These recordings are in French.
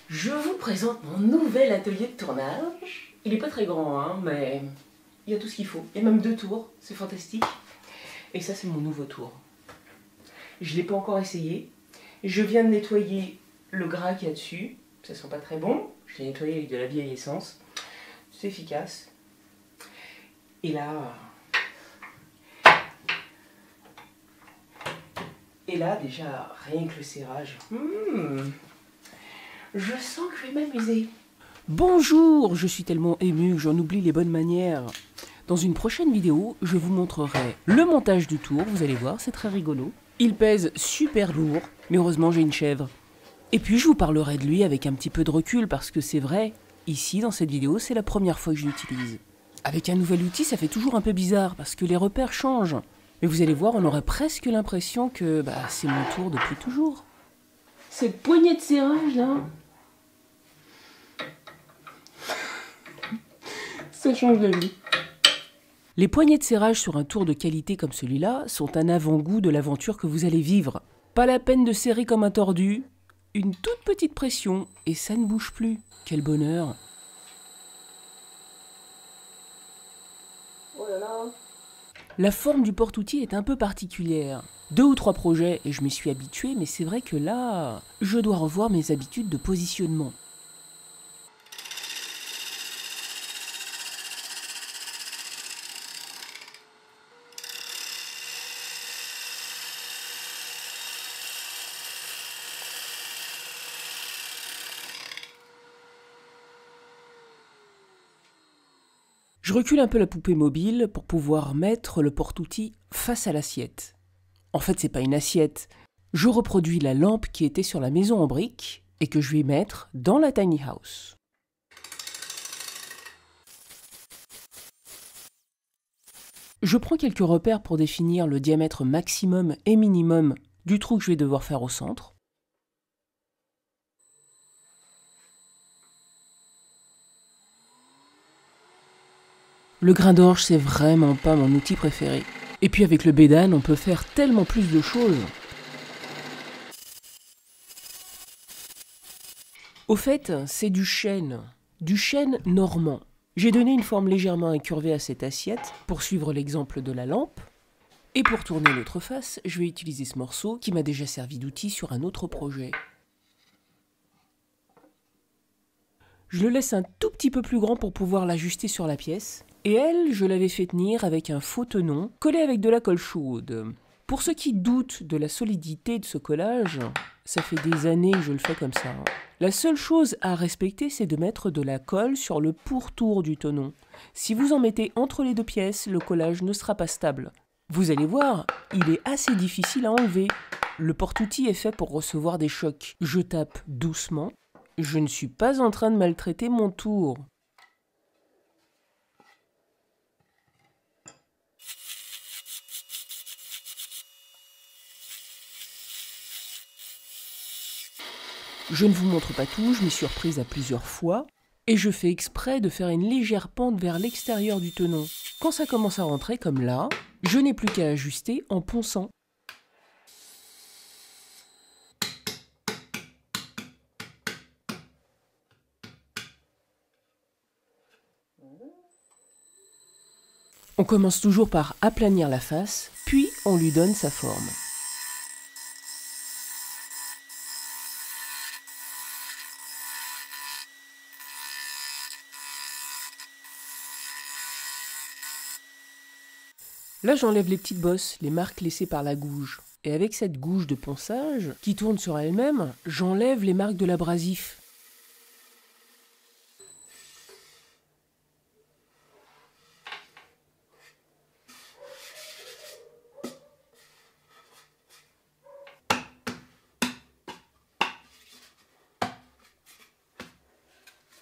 Je vous présente mon nouvel atelier de tournage. Il n'est pas très grand, hein, mais il y a tout ce qu'il faut. Il y a même 2 tours, c'est fantastique. Et ça, c'est mon nouveau tour. Je ne l'ai pas encore essayé. Je viens de nettoyer le gras qu'il y a dessus. Ça sent pas très bon. Je l'ai nettoyé avec de la vieille essence. C'est efficace. Et là... déjà, rien que le serrage. Je sens que je vais m'amuser. Bonjour, je suis tellement ému que j'en oublie les bonnes manières. Dans une prochaine vidéo, je vous montrerai le montage du tour. Vous allez voir, c'est très rigolo. Il pèse super lourd, mais heureusement j'ai une chèvre. Et puis je vous parlerai de lui avec un petit peu de recul parce que c'est vrai, ici dans cette vidéo, c'est la première fois que je l'utilise. Avec un nouvel outil, ça fait toujours un peu bizarre parce que les repères changent. Mais vous allez voir, on aurait presque l'impression que c'est mon tour depuis toujours. Cette poignée de serrage là, ça change la vie. Les poignées de serrage sur un tour de qualité comme celui-là sont un avant-goût de l'aventure que vous allez vivre. Pas la peine de serrer comme un tordu, une toute petite pression et ça ne bouge plus. Quel bonheur! Oh là là! La forme du porte-outil est un peu particulière. 2 ou 3 projets et je m'y suis habitué, mais c'est vrai que là, je dois revoir mes habitudes de positionnement. Je recule un peu la poupée mobile pour pouvoir mettre le porte-outil face à l'assiette. En fait, c'est pas une assiette. Je reproduis la lampe qui était sur la maison en briques et que je vais mettre dans la tiny house. Je prends quelques repères pour définir le diamètre maximum et minimum du trou que je vais devoir faire au centre. Le grain d'orge, c'est vraiment pas mon outil préféré. Et puis avec le bédane, on peut faire tellement plus de choses. Au fait, c'est du chêne normand. J'ai donné une forme légèrement incurvée à cette assiette pour suivre l'exemple de la lampe. Et pour tourner l'autre face, je vais utiliser ce morceau qui m'a déjà servi d'outil sur un autre projet. Je le laisse un tout petit peu plus grand pour pouvoir l'ajuster sur la pièce. Et elle, je l'avais fait tenir avec un faux tenon collé avec de la colle chaude. Pour ceux qui doutent de la solidité de ce collage, ça fait des années que je le fais comme ça. La seule chose à respecter, c'est de mettre de la colle sur le pourtour du tenon. Si vous en mettez entre les 2 pièces, le collage ne sera pas stable. Vous allez voir, il est assez difficile à enlever. Le porte-outil est fait pour recevoir des chocs. Je tape doucement. Je ne suis pas en train de maltraiter mon tour. Je ne vous montre pas tout, je m'y suis reprise à plusieurs fois. Et je fais exprès de faire une légère pente vers l'extérieur du tenon. Quand ça commence à rentrer comme là, je n'ai plus qu'à ajuster en ponçant. On commence toujours par aplanir la face, puis on lui donne sa forme. Là, j'enlève les petites bosses, les marques laissées par la gouge. Et avec cette gouge de ponçage, qui tourne sur elle-même, j'enlève les marques de l'abrasif.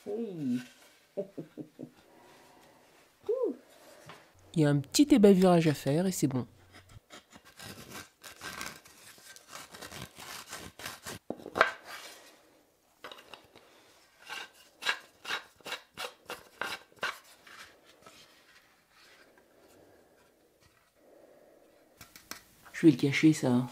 Hey. Il y a un petit ébavurage à faire et c'est bon. Je vais le cacher ça.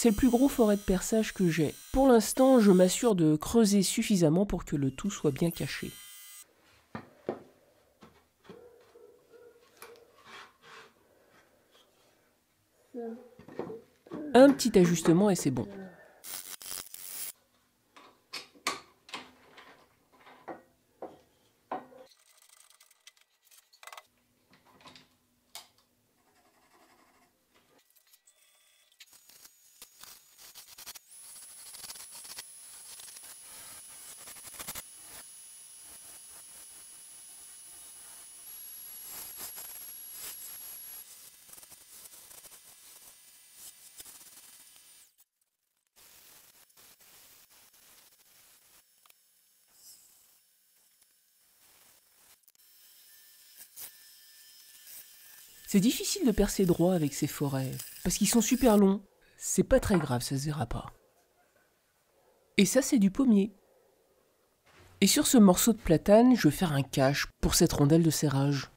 c'est le plus gros forêt de perçage que j'ai. Pour l'instant, je m'assure de creuser suffisamment pour que le tout soit bien caché. Un petit ajustement et c'est bon. C'est difficile de percer droit avec ces forêts, parce qu'ils sont super longs. C'est pas très grave, ça se verra pas. Et ça, c'est du pommier. Et sur ce morceau de platane, je vais faire un cache pour cette rondelle de serrage.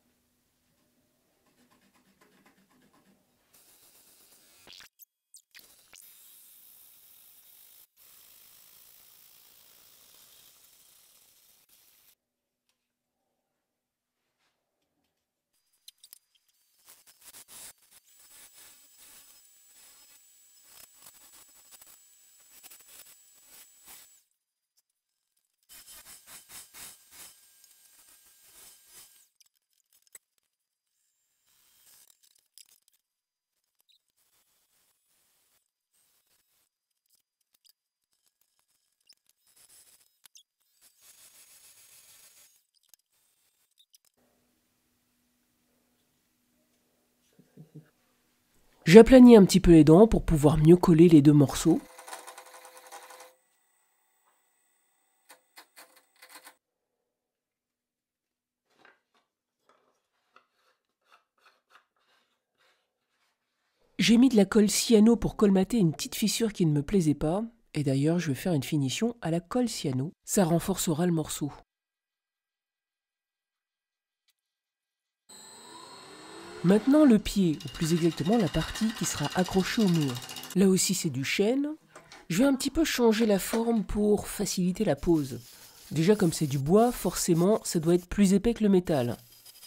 J'aplanis un petit peu les dents pour pouvoir mieux coller les deux morceaux. J'ai mis de la colle cyano pour colmater une petite fissure qui ne me plaisait pas. Et d'ailleurs, je vais faire une finition à la colle cyano. Ça renforcera le morceau. Maintenant le pied, ou plus exactement la partie qui sera accrochée au mur. Là aussi c'est du chêne. Je vais un petit peu changer la forme pour faciliter la pose. Déjà comme c'est du bois, forcément ça doit être plus épais que le métal.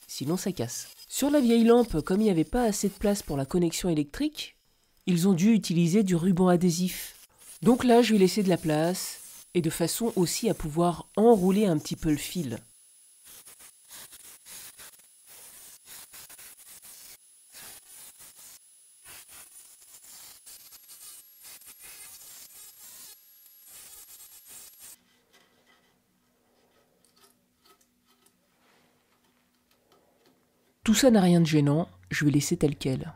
Sinon ça casse. Sur la vieille lampe, comme il n'y avait pas assez de place pour la connexion électrique, ils ont dû utiliser du ruban adhésif. Donc là je vais laisser de la place, et de façon aussi à pouvoir enrouler un petit peu le fil. Tout ça n'a rien de gênant, je vais laisser tel quel.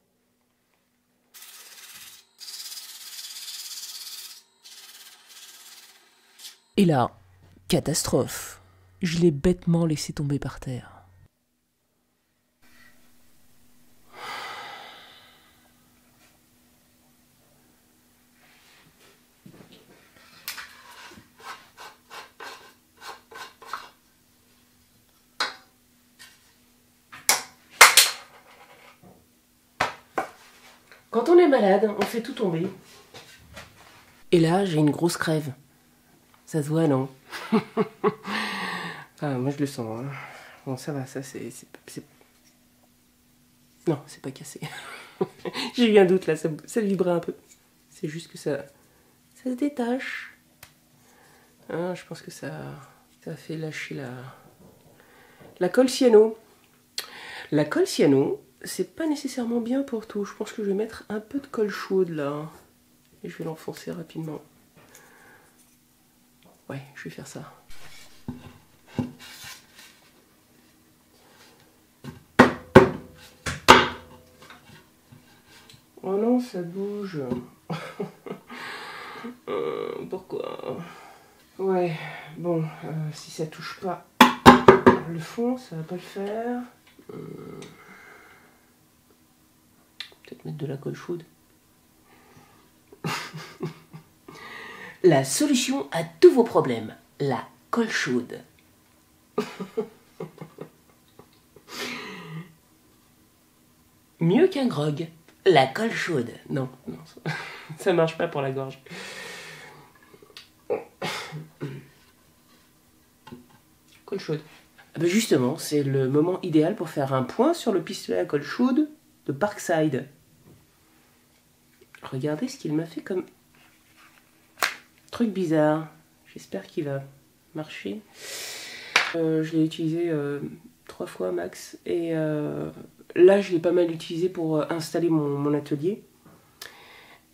Et là, catastrophe. Je l'ai bêtement laissé tomber par terre. Quand on est malade, on fait tout tomber. Et là, j'ai une grosse crève. Ça se voit, non? Ah, moi je le sens. Hein. Bon, ça va, ça c'est... Non, c'est pas cassé. J'ai eu un doute là, ça vibrait un peu. C'est juste que ça se détache. Ah, je pense que ça a fait lâcher la colle cyano. La colle cyano, c'est pas nécessairement bien pour tout. Je pense que je vais mettre un peu de colle chaude là. Et je vais l'enfoncer rapidement. Ouais, je vais faire ça. Oh non, ça bouge. Pourquoi? Ouais, bon, si ça touche pas le fond, ça va pas le faire. Peut-être mettre de la colle chaude. La solution à tous vos problèmes, la colle chaude. Mieux qu'un grog, la colle chaude. Non, non. Ça marche pas pour la gorge. Colle chaude. Ah ben justement, c'est le moment idéal pour faire un point sur le pistolet à colle chaude de Parkside. Regardez ce qu'il m'a fait comme truc bizarre. J'espère qu'il va marcher. Je l'ai utilisé 3 fois max. Et là, je l'ai pas mal utilisé pour installer mon atelier.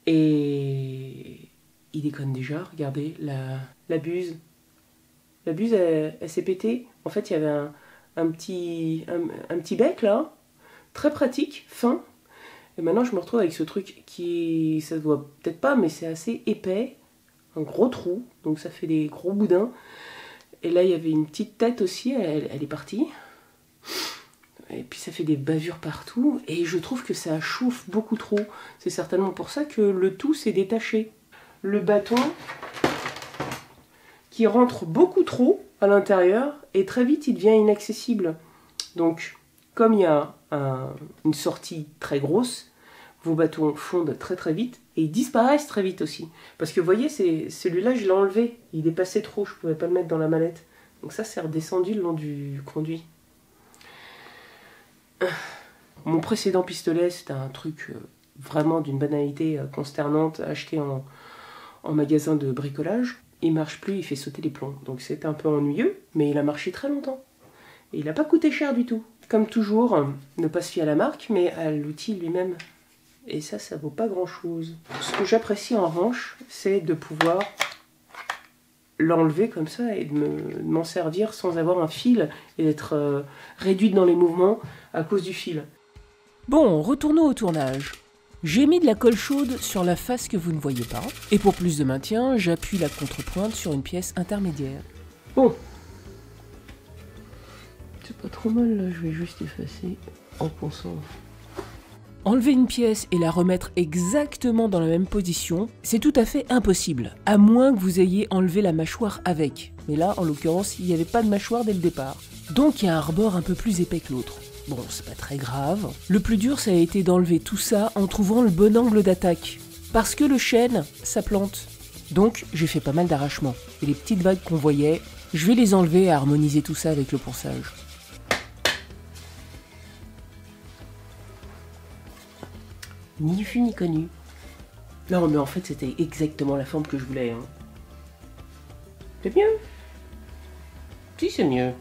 Et il déconne déjà. Regardez, la buse. La buse, elle s'est pétée. En fait, il y avait un petit bec là, très pratique, fin. Et maintenant, je me retrouve avec ce truc qui, ça se voit peut-être pas, mais c'est assez épais. Un gros trou, donc ça fait des gros boudins. Et là, il y avait une petite tête aussi, elle est partie. Et puis ça fait des bavures partout. Et je trouve que ça chauffe beaucoup trop. C'est certainement pour ça que le tout s'est détaché. Le bâton qui rentre beaucoup trop à l'intérieur et très vite il devient inaccessible. Donc comme il y a une sortie très grosse, vos bâtons fondent très très vite et ils disparaissent très vite aussi. Parce que vous voyez, celui-là je l'ai enlevé, il est passé trop, je ne pouvais pas le mettre dans la mallette. Donc ça c'est redescendu le long du conduit. Mon précédent pistolet c'était un truc vraiment d'une banalité consternante, acheté en magasin de bricolage. Il marche plus, il fait sauter les plombs. Donc c'est un peu ennuyeux, mais il a marché très longtemps. Et il n'a pas coûté cher du tout. Comme toujours, ne pas se fier à la marque, mais à l'outil lui-même. Et ça vaut pas grand-chose. Ce que j'apprécie en revanche, c'est de pouvoir l'enlever comme ça et de m'en servir sans avoir un fil et d'être réduite dans les mouvements à cause du fil. Bon, retournons au tournage. J'ai mis de la colle chaude sur la face que vous ne voyez pas, et pour plus de maintien, j'appuie la contrepointe sur une pièce intermédiaire. Bon, c'est pas trop mal là, je vais juste effacer en pensant. Enlever une pièce et la remettre exactement dans la même position, c'est tout à fait impossible, à moins que vous ayez enlevé la mâchoire avec. Mais là, en l'occurrence, il n'y avait pas de mâchoire dès le départ. Donc il y a un rebord un peu plus épais que l'autre. Bon, c'est pas très grave. Le plus dur, ça a été d'enlever tout ça en trouvant le bon angle d'attaque. Parce que le chêne, ça plante. Donc, j'ai fait pas mal d'arrachements. Et les petites vagues qu'on voyait, je vais les enlever et harmoniser tout ça avec le ponçage. Ni vu ni connu. Non, mais en fait, c'était exactement la forme que je voulais. Hein. C'est mieux. Si, c'est mieux.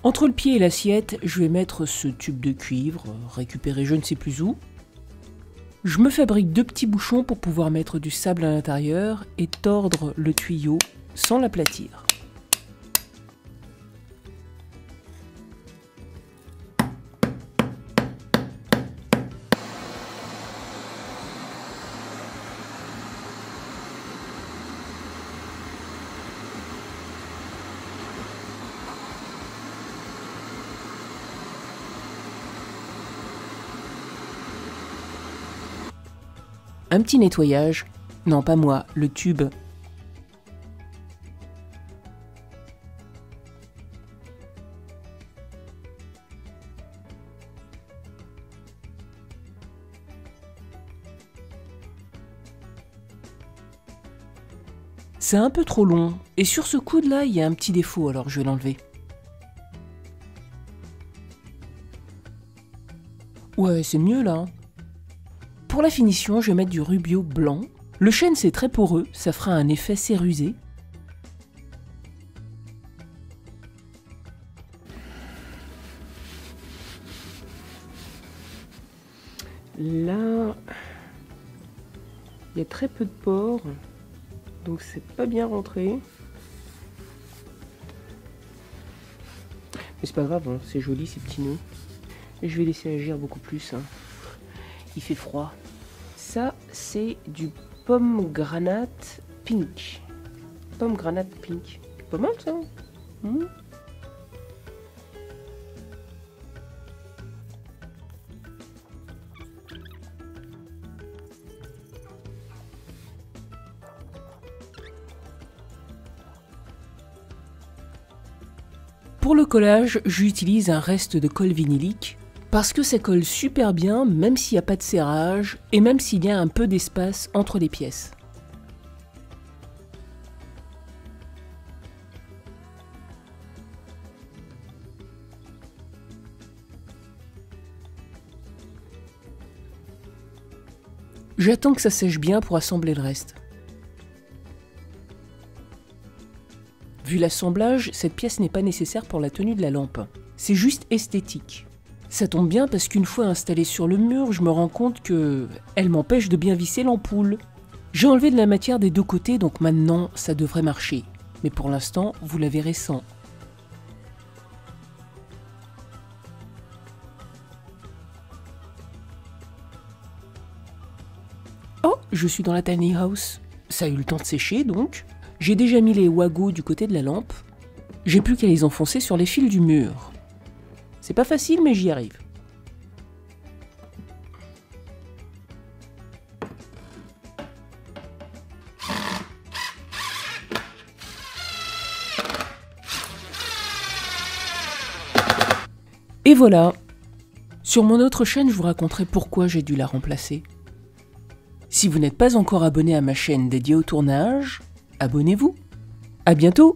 Entre le pied et l'assiette, je vais mettre ce tube de cuivre, récupéré je ne sais plus où. Je me fabrique 2 petits bouchons pour pouvoir mettre du sable à l'intérieur et tordre le tuyau sans l'aplatir. Un petit nettoyage. Non, pas moi, le tube. C'est un peu trop long. Et sur ce coude-là, il y a un petit défaut, alors je vais l'enlever. Ouais, c'est mieux là. Pour la finition, je vais mettre du rubio blanc. Le chêne, c'est très poreux, ça fera un effet cérusé. Là, il y a très peu de pores, donc c'est pas bien rentré. Mais c'est pas grave, hein, c'est joli ces petits nœuds. Et je vais laisser agir beaucoup plus. Hein. Il fait froid. Ça, c'est du pomegranate pink. Pomegranate pink. Pas mal ça. Pour le collage, j'utilise un reste de colle vinylique Parce que ça colle super bien même s'il n'y a pas de serrage et même s'il y a un peu d'espace entre les pièces. J'attends que ça sèche bien pour assembler le reste. Vu l'assemblage, cette pièce n'est pas nécessaire pour la tenue de la lampe. C'est juste esthétique. Ça tombe bien parce qu'une fois installée sur le mur, je me rends compte que elle m'empêche de bien visser l'ampoule. J'ai enlevé de la matière des deux côtés, donc maintenant ça devrait marcher. Mais pour l'instant, vous la verrez sans. Oh, je suis dans la tiny house. Ça a eu le temps de sécher donc. J'ai déjà mis les wagos du côté de la lampe. J'ai plus qu'à les enfoncer sur les fils du mur. C'est pas facile mais j'y arrive. Et voilà. Sur mon autre chaîne, je vous raconterai pourquoi j'ai dû la remplacer. Si vous n'êtes pas encore abonné à ma chaîne dédiée au tournage, abonnez-vous. À bientôt!